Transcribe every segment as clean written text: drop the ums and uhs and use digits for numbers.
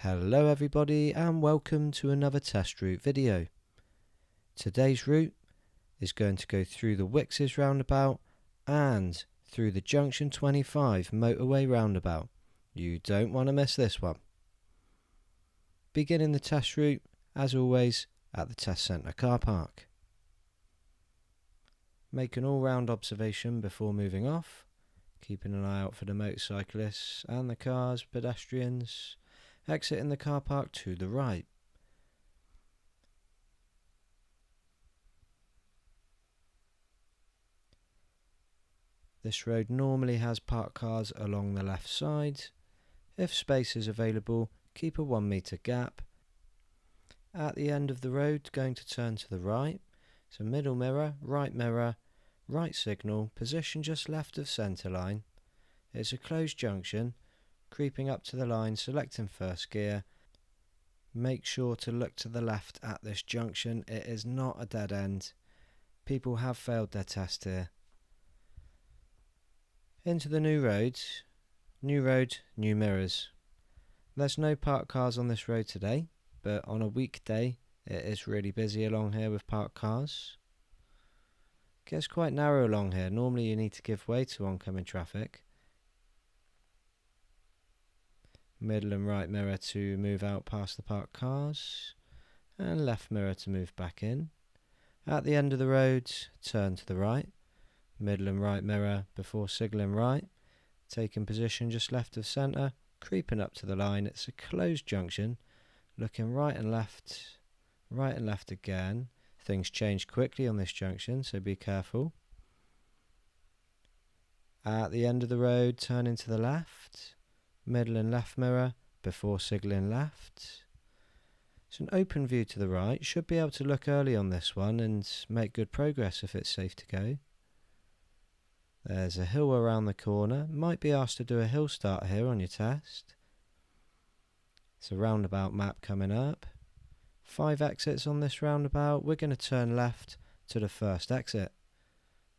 Hello everybody and welcome to another test route video. Today's route is going to go through the Wickes roundabout and through the J25 motorway roundabout. You don't want to miss this one. Beginning the test route, as always, at the test centre car park. Make an all-round observation before moving off, keeping an eye out for the motorcyclists and the cars, pedestrians. Exiting the car park to the right. This road normally has parked cars along the left side. If space is available, keep a 1 metre gap. At the end of the road, going to turn to the right. So middle mirror, right signal, position just left of centre line. It's a closed junction. Creeping up to the line, selecting first gear. Make sure to look to the left at this junction. It is not a dead end. People have failed their test here. Into the new road, new mirrors. There's no parked cars on this road today, but on a weekday it is really busy along here with parked cars. Gets quite narrow along here. Normally you need to give way to oncoming traffic. Middle and right mirror to move out past the parked cars, and left mirror to move back in. At the end of the road, turn to the right. Middle and right mirror before signalling right. Taking position just left of centre, creeping up to the line. It's a closed junction. Looking right and left again. Things change quickly on this junction, so be careful. At the end of the road, turning to the left. Middle and left mirror before signalling left. It's an open view to the right. Should be able to look early on this one and make good progress if it's safe to go. There's a hill around the corner. Might be asked to do a hill start here on your test. It's a roundabout map coming up. 5 exits on this roundabout. We're going to turn left to the first exit.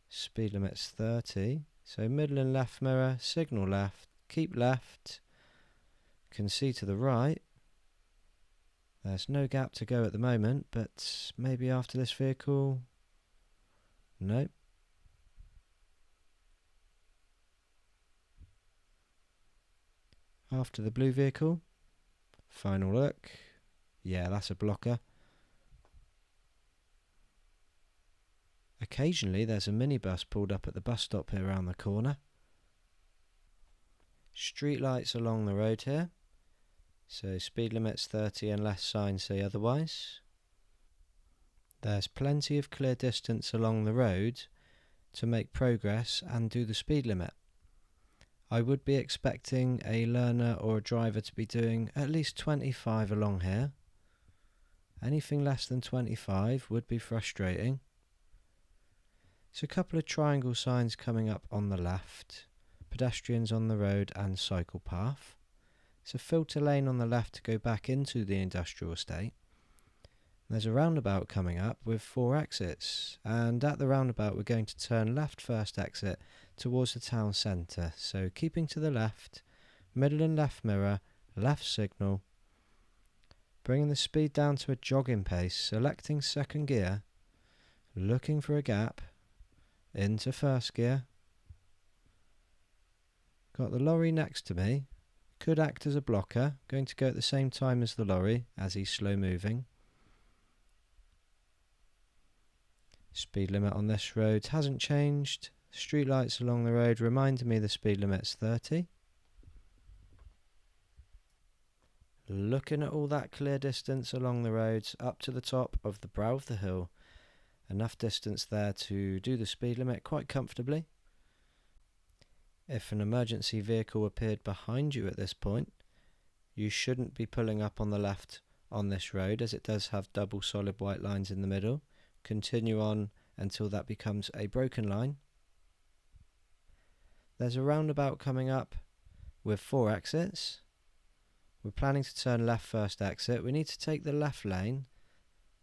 Speed limit's 30. So middle and left mirror, signal left. Keep left. Can see to the right. There's no gap to go at the moment, but maybe after this vehicle. Nope. After the blue vehicle. Final look. Yeah, that's a blocker. Occasionally there's a minibus pulled up at the bus stop here around the corner. Street lights along the road here, so speed limit's 30 unless signs say otherwise. There's plenty of clear distance along the road to make progress and do the speed limit. I would be expecting a learner or a driver to be doing at least 25 along here. Anything less than 25 would be frustrating. There's a couple of triangle signs coming up on the left. Pedestrians on the road and cycle path. It's a filter lane on the left to go back into the industrial estate. There's a roundabout coming up with 4 exits, and at the roundabout we're going to turn left first exit towards the town centre, so keeping to the left, middle and left mirror, left signal, bringing the speed down to a jogging pace, selecting second gear, looking for a gap, into first gear. Got the lorry next to me, could act as a blocker, going to go at the same time as the lorry as he's slow moving. Speed limit on this road hasn't changed. Street lights along the road reminding me the speed limit's 30. Looking at all that clear distance along the roads up to the top of the brow of the hill. Enough distance there to do the speed limit quite comfortably. If an emergency vehicle appeared behind you at this point, you shouldn't be pulling up on the left on this road as it does have double solid white lines in the middle. Continue on until that becomes a broken line. There's a roundabout coming up with 4 exits. We're planning to turn left first exit. We need to take the left lane.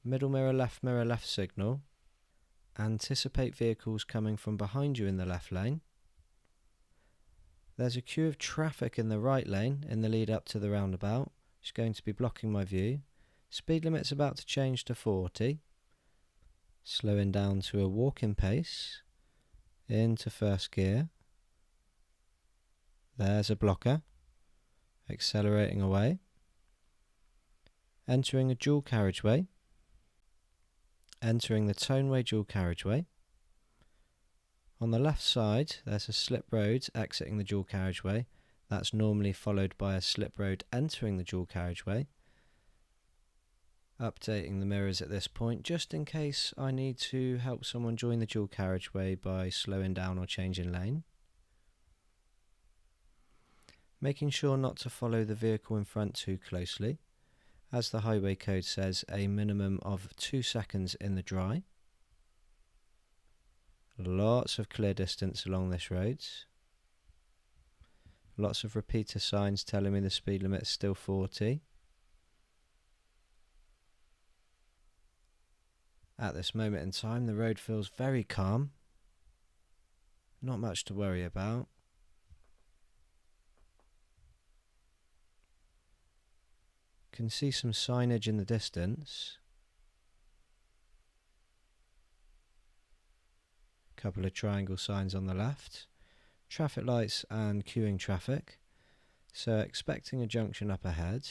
Middle mirror, left signal. Anticipate vehicles coming from behind you in the left lane. There's a queue of traffic in the right lane in the lead up to the roundabout. It's going to be blocking my view. Speed limit's about to change to 40. Slowing down to a walking pace. Into first gear. There's a blocker. Accelerating away. Entering a dual carriageway. Entering the Toneway dual carriageway. On the left side, there's a slip road exiting the dual carriageway. That's normally followed by a slip road entering the dual carriageway. Updating the mirrors at this point, just in case I need to help someone join the dual carriageway by slowing down or changing lane. Making sure not to follow the vehicle in front too closely. As the highway code says, a minimum of 2 seconds in the dry. Lots of clear distance along this road. Lots of repeater signs telling me the speed limit is still 40. At this moment in time, the road feels very calm. Not much to worry about. Can see some signage in the distance. Couple of triangle signs on the left. Traffic lights and queuing traffic. So expecting a junction up ahead.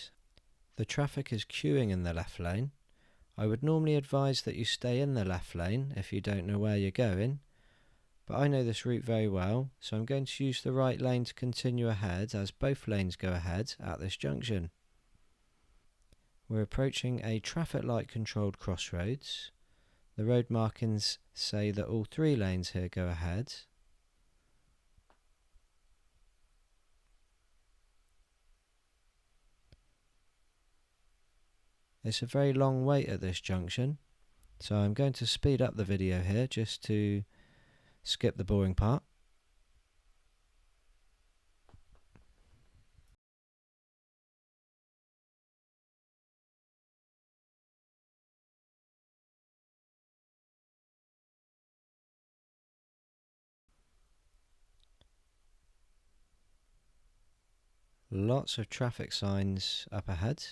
The traffic is queuing in the left lane. I would normally advise that you stay in the left lane if you don't know where you're going, but I know this route very well, so I'm going to use the right lane to continue ahead as both lanes go ahead at this junction. We're approaching a traffic light controlled crossroads. The road markings say that all 3 lanes here go ahead. It's a very long wait at this junction, so I'm going to speed up the video here just to skip the boring part. Lots of traffic signs up ahead.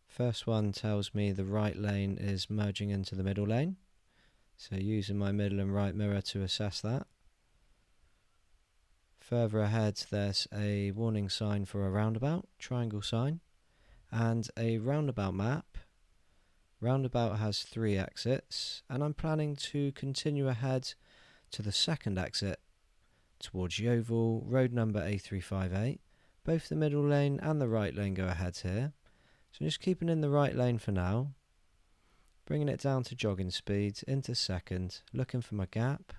First one tells me the right lane is merging into the middle lane, so using my middle and right mirror to assess that. Further ahead there's a warning sign for a roundabout, triangle sign, and a roundabout map. Roundabout has 3 exits, and I'm planning to continue ahead to the second exit towards Yeovil, road number A358. Both the middle lane and the right lane go ahead here. So just keeping in the right lane for now, bringing it down to jogging speed into second, looking for my gap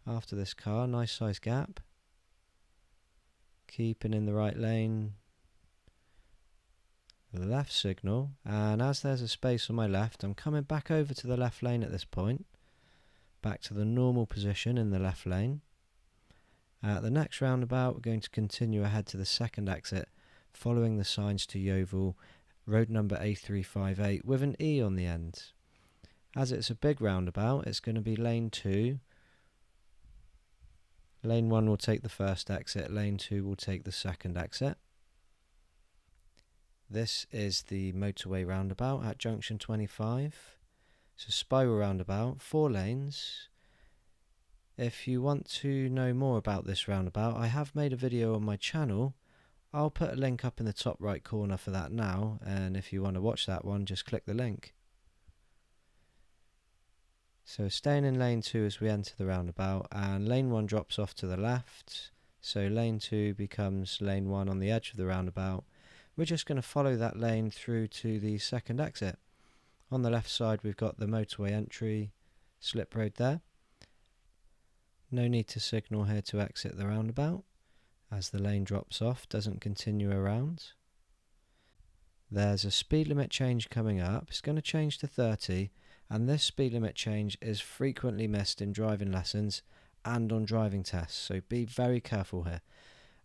after this car, nice size gap, keeping in the right lane, left signal, and as there's a space on my left, I'm coming back over to the left lane at this point, back to the normal position in the left lane. At the next roundabout, we're going to continue ahead to the second exit, following the signs to Yeovil, road number A358 with an E on the end. As it's a big roundabout, it's going to be lane 2. Lane 1 will take the first exit, lane 2 will take the second exit. This is the motorway roundabout at junction 25. It's a spiral roundabout, 4 lanes. If you want to know more about this roundabout, I have made a video on my channel. I'll put a link up in the top right corner for that now, and if you want to watch that one, just click the link. So staying in lane 2 as we enter the roundabout, and lane 1 drops off to the left, so lane 2 becomes lane 1 on the edge of the roundabout. We're just going to follow that lane through to the second exit. On the left side we've got the motorway entry, slip road there. No need to signal here to exit the roundabout, as the lane drops off, doesn't continue around. There's a speed limit change coming up. It's going to change to 30, and this speed limit change is frequently missed in driving lessons and on driving tests, so be very careful here.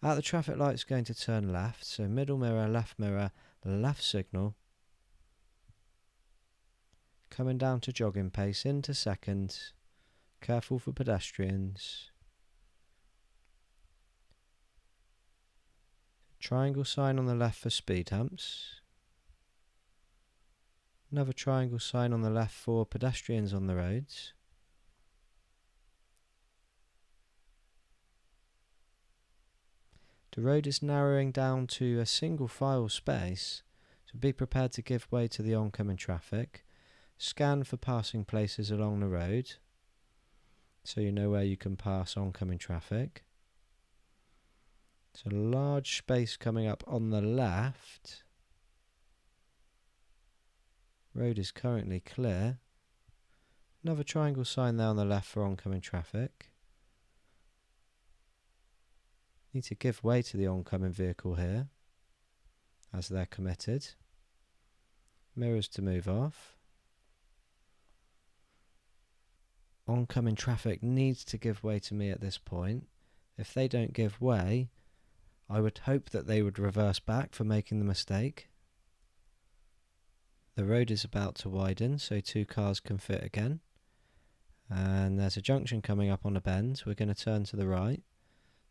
At the traffic light it's going to turn left, so middle mirror, left signal. Coming down to jogging pace into second. Careful for pedestrians. Triangle sign on the left for speed humps. Another triangle sign on the left for pedestrians on the roads. The road is narrowing down to a single file space, so be prepared to give way to the oncoming traffic. Scan for passing places along the road, so you know where you can pass oncoming traffic. There's a large space coming up on the left. Road is currently clear. Another triangle sign there on the left for oncoming traffic. Need to give way to the oncoming vehicle here, as they're committed. Mirrors to move off. Oncoming traffic needs to give way to me at this point. If they don't give way, I would hope that they would reverse back for making the mistake. The road is about to widen, so 2 cars can fit again. And there's a junction coming up on a bend. We're going to turn to the right.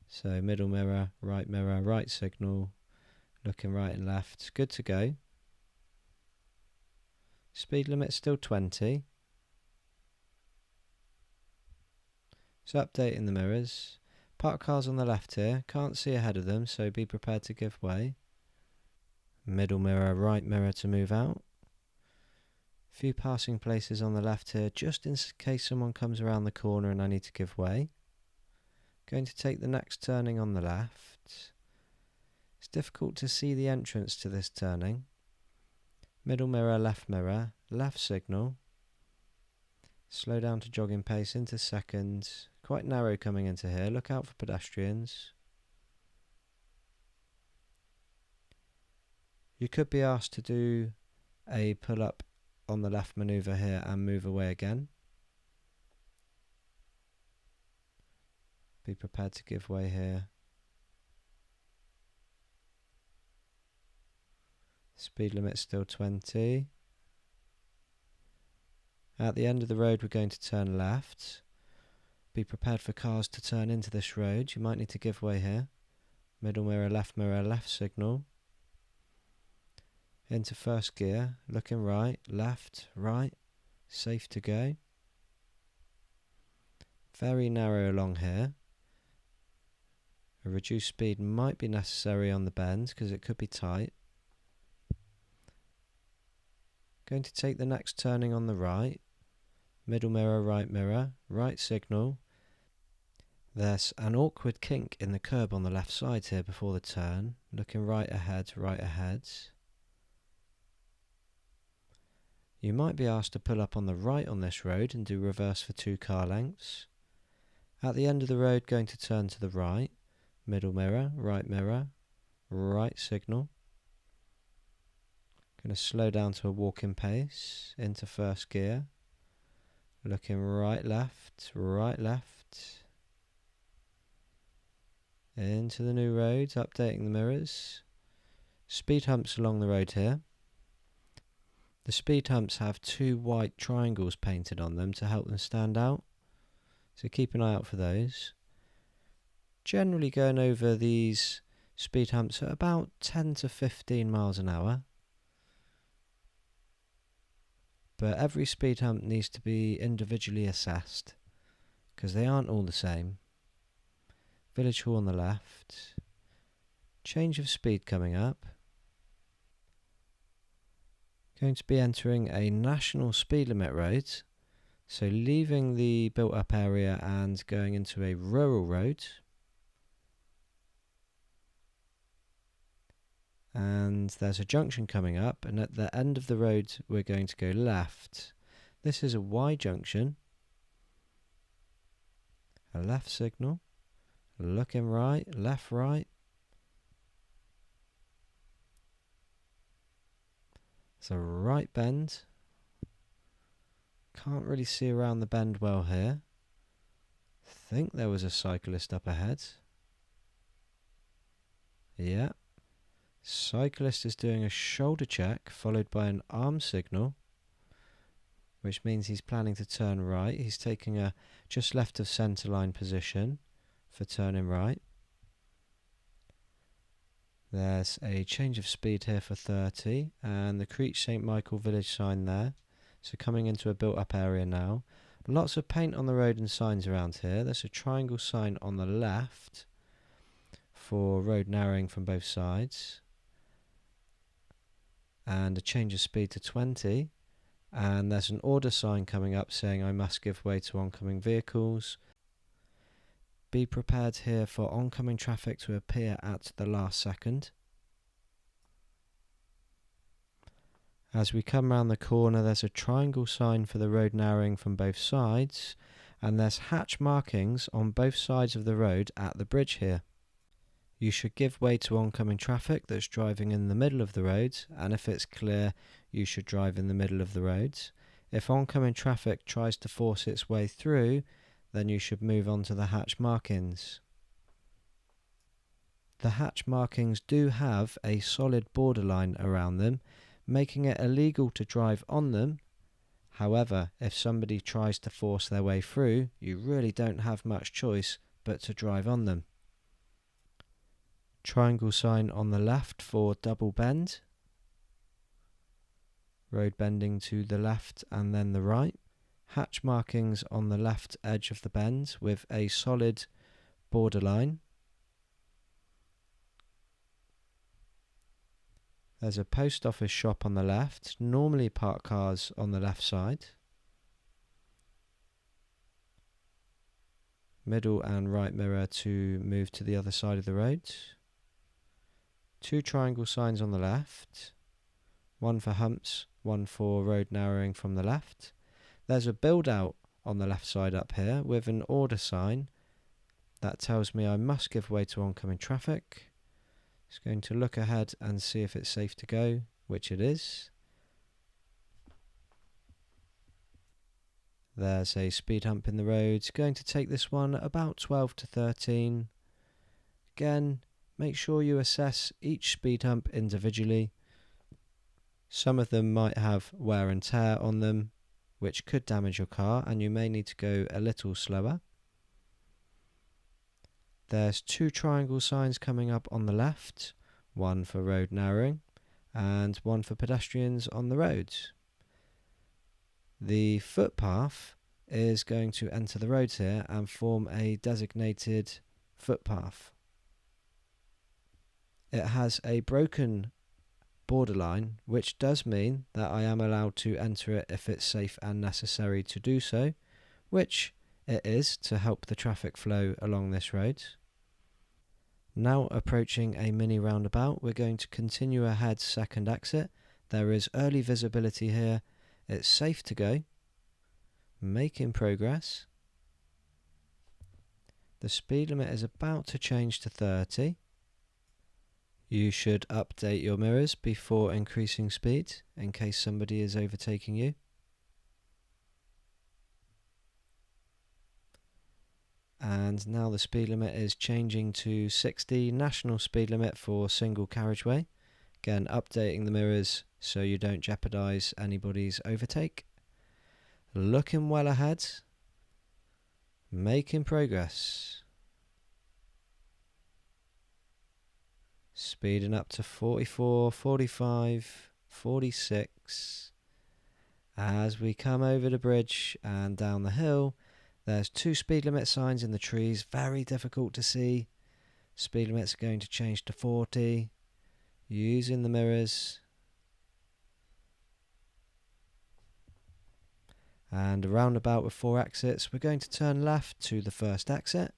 So middle mirror, right signal, looking right and left. Good to go. Speed limit still 20. So updating the mirrors. Parked cars on the left here. Can't see ahead of them, so be prepared to give way. Middle mirror, right mirror to move out. Few passing places on the left here, just in case someone comes around the corner and I need to give way. Going to take the next turning on the left. It's difficult to see the entrance to this turning. Middle mirror, left signal. Slow down to jogging pace into second. Quite narrow coming into here. Look out for pedestrians. You could be asked to do a pull up on the left manoeuvre here and move away again. Be prepared to give way here. Speed limit still 20. At the end of the road we're going to turn left. Be prepared for cars to turn into this road. You might need to give way here. Middle mirror, left signal. Into first gear, looking right, left, right, safe to go. Very narrow along here. A reduced speed might be necessary on the bend because it could be tight. Going to take the next turning on the right. Middle mirror, right signal. There's an awkward kink in the curb on the left side here before the turn. Looking right ahead. You might be asked to pull up on the right on this road and do reverse for 2 car lengths. At the end of the road, going to turn to the right. Middle mirror, right signal. Going to slow down to a walking pace into first gear. Looking right left. Into the new road, updating the mirrors. Speed humps along the road here. The speed humps have 2 white triangles painted on them to help them stand out. So keep an eye out for those. Generally going over these speed humps at about 10 to 15 miles an hour. But every speed hump needs to be individually assessed because they aren't all the same. Village Hall on the left. Change of speed coming up. Going to be entering a national speed limit road. So leaving the built up area and going into a rural road. And there's a junction coming up, and at the end of the road we're going to go left. This is a Y junction. A left signal. Looking right, left, right. It's a right bend. Can't really see around the bend well here. Think there was a cyclist up ahead. Yeah. Cyclist is doing a shoulder check followed by an arm signal, which means he's planning to turn right. He's taking a just left of centre line position for turning right. There's a change of speed here for 30 and the Creech St Michael village sign there. So coming into a built up area now. Lots of paint on the road and signs around here. There's a triangle sign on the left for road narrowing from both sides. And a change of speed to 20. And there's an order sign coming up saying I must give way to oncoming vehicles. Be prepared here for oncoming traffic to appear at the last second. As we come round the corner, there's a triangle sign for the road narrowing from both sides, and there's hatch markings on both sides of the road at the bridge here. You should give way to oncoming traffic that's driving in the middle of the road, and if it's clear, you should drive in the middle of the road. If oncoming traffic tries to force its way through, then you should move on to the hatch markings. The hatch markings do have a solid borderline around them, making it illegal to drive on them. However, if somebody tries to force their way through, you really don't have much choice but to drive on them. Triangle sign on the left for double bend. Road bending to the left and then the right. Hatch markings on the left edge of the bend with a solid borderline. There's a post office shop on the left, normally parked cars on the left side. Middle and right mirror to move to the other side of the road. Two triangle signs on the left, one for humps, one for road narrowing from the left. There's a build out on the left side up here with an order sign that tells me I must give way to oncoming traffic. Just going to look ahead and see if it's safe to go, which it is. There's a speed hump in the road. Going to take this one about 12 to 13. Again, make sure you assess each speed hump individually. Some of them might have wear and tear on them, which could damage your car, and you may need to go a little slower. There's two triangle signs coming up on the left, one for road narrowing and one for pedestrians on the roads. The footpath is going to enter the roads here and form a designated footpath. It has a broken borderline, which does mean that I am allowed to enter it if it's safe and necessary to do so, which it is to help the traffic flow along this road. Now approaching a mini roundabout, we're going to continue ahead second exit. There is early visibility here. It's safe to go. Making progress. The speed limit is about to change to 30. You should update your mirrors before increasing speed in case somebody is overtaking you. And now the speed limit is changing to 60, national speed limit for single carriageway. Again, updating the mirrors so you don't jeopardise anybody's overtake. Looking well ahead. Making progress. Speeding up to 44, 45, 46. As we come over the bridge and down the hill, there's two speed limit signs in the trees, very difficult to see. Speed limits are going to change to 40. Using the mirrors. And a roundabout with 4 exits. We're going to turn left to the first exit.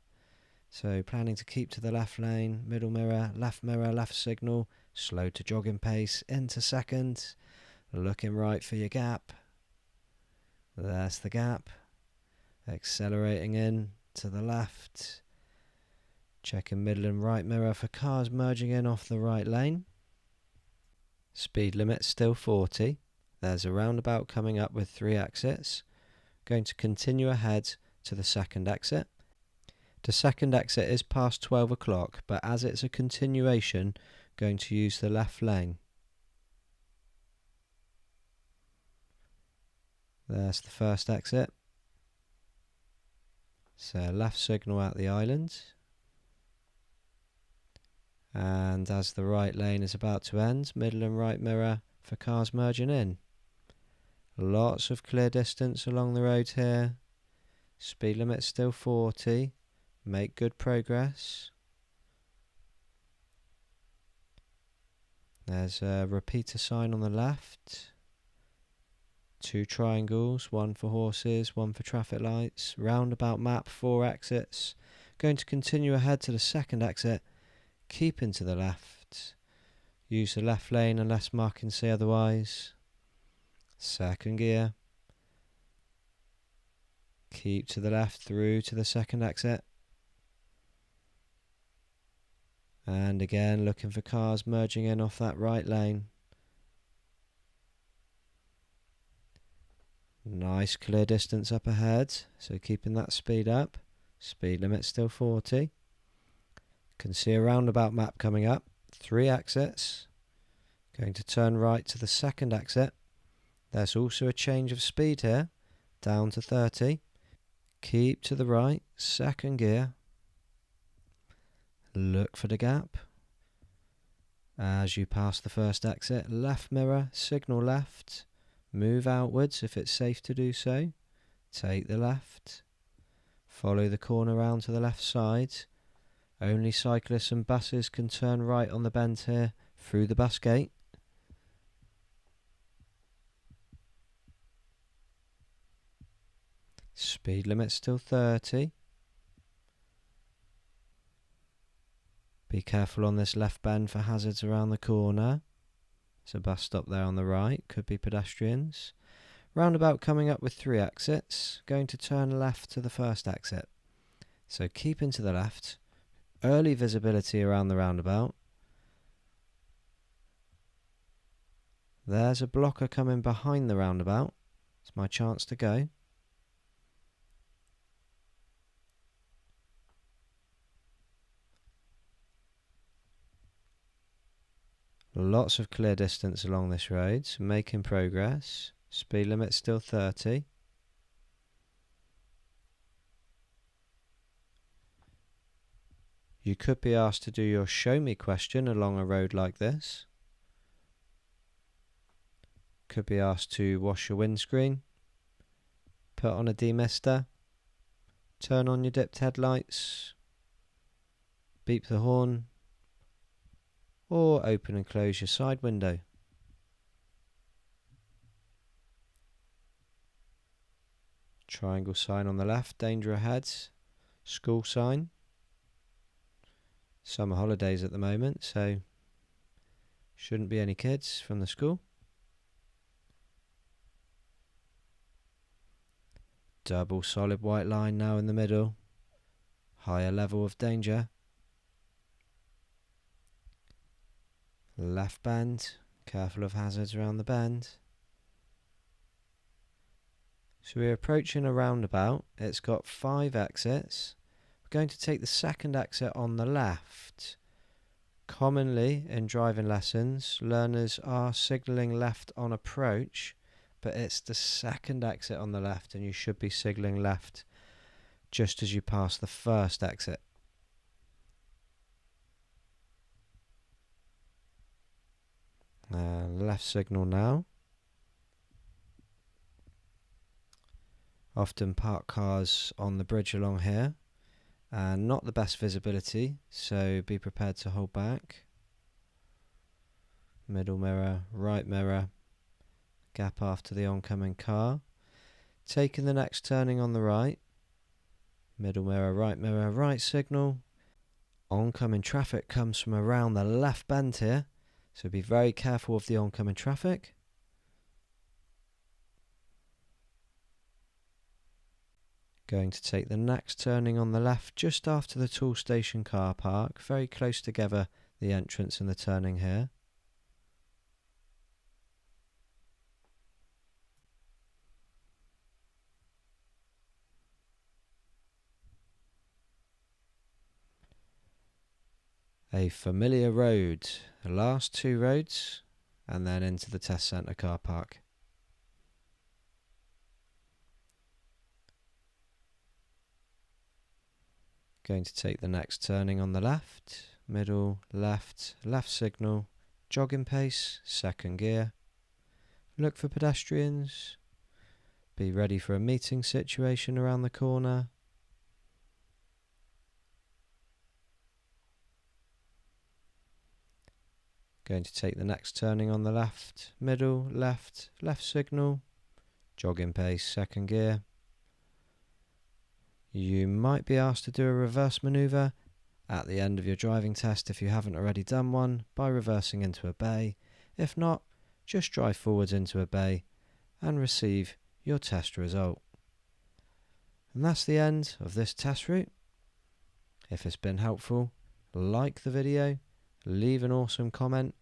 So planning to keep to the left lane, middle mirror, left signal, slow to jogging pace, into second. Looking right for your gap. There's the gap. Accelerating in to the left. Checking middle and right mirror for cars merging in off the right lane. Speed limit still 40. There's a roundabout coming up with 3 exits. Going to continue ahead to the second exit. The second exit is past 12 o'clock, but as it's a continuation, going to use the left lane. There's the first exit. So left signal out the island. And as the right lane is about to end, middle and right mirror for cars merging in. Lots of clear distance along the road here. Speed limit still 40. Make good progress. There's a repeater sign on the left. 2 triangles, 1 for horses, 1 for traffic lights. Roundabout map, 4 exits. Going to continue ahead to the second exit. Keeping to the left. Use the left lane unless markings say otherwise. Second gear. Keep to the left through to the second exit. And again, looking for cars merging in off that right lane. Nice clear distance up ahead, so keeping that speed up. Speed limit still 40. Can see a roundabout map coming up. 3 exits. Going to turn right to the second exit. There's also a change of speed here, down to 30. Keep to the right, second gear. Look for the gap. As you pass the first exit, left mirror, signal left. Move outwards if it's safe to do so. Take the left. Follow the corner round to the left side. Only cyclists and buses can turn right on the bend here through the bus gate. Speed limit still 30. Be careful on this left bend for hazards around the corner. There's a bus stop there on the right, could be pedestrians. Roundabout coming up with 3 exits. Going to turn left to the first exit. So keep into the left. Early visibility around the roundabout. There's a blocker coming behind the roundabout. It's my chance to go. Lots of clear distance along this road, so making progress. Speed limit still 30. You could be asked to do your show me question along a road like this. Could be asked to wash your windscreen, put on a demister, turn on your dipped headlights, beep the horn, or open and close your side window. Triangle sign on the left, danger ahead. School sign. Summer holidays at the moment, so shouldn't be any kids from the school. Double solid white line now in the middle. Higher level of danger. Left bend. Careful of hazards around the bend. So we're approaching a roundabout. It's got 5 exits. We're going to take the second exit on the left. Commonly in driving lessons, learners are signalling left on approach, but it's the second exit on the left and you should be signalling left just as you pass the first exit. Left signal now. Often parked cars on the bridge along here and not the best visibility, so be prepared to hold back. Middle mirror, right mirror, gap after the oncoming car. Taking the next turning on the right. Middle mirror, right signal. Oncoming traffic comes from around the left bend here, so be very careful of the oncoming traffic. Going to take the next turning on the left just after the Tool Station car park, very close together, the entrance and the turning here. A familiar road, the last 2 roads, and then into the test centre car park. Going to take the next turning on the left. middle, left, left signal, jogging pace, second gear. Look for pedestrians. Be ready for a meeting situation around the corner. Going to take the next turning on the left, middle, left, left signal, jogging pace, second gear. You might be asked to do a reverse manoeuvre at the end of your driving test if you haven't already done one, by reversing into a bay. If not, just drive forwards into a bay and receive your test result. And that's the end of this test route. If it's been helpful, like the video, leave an awesome comment,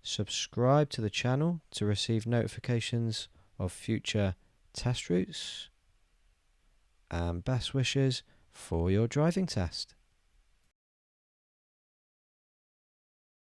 subscribe to the channel to receive notifications of future test routes, and best wishes for your driving test.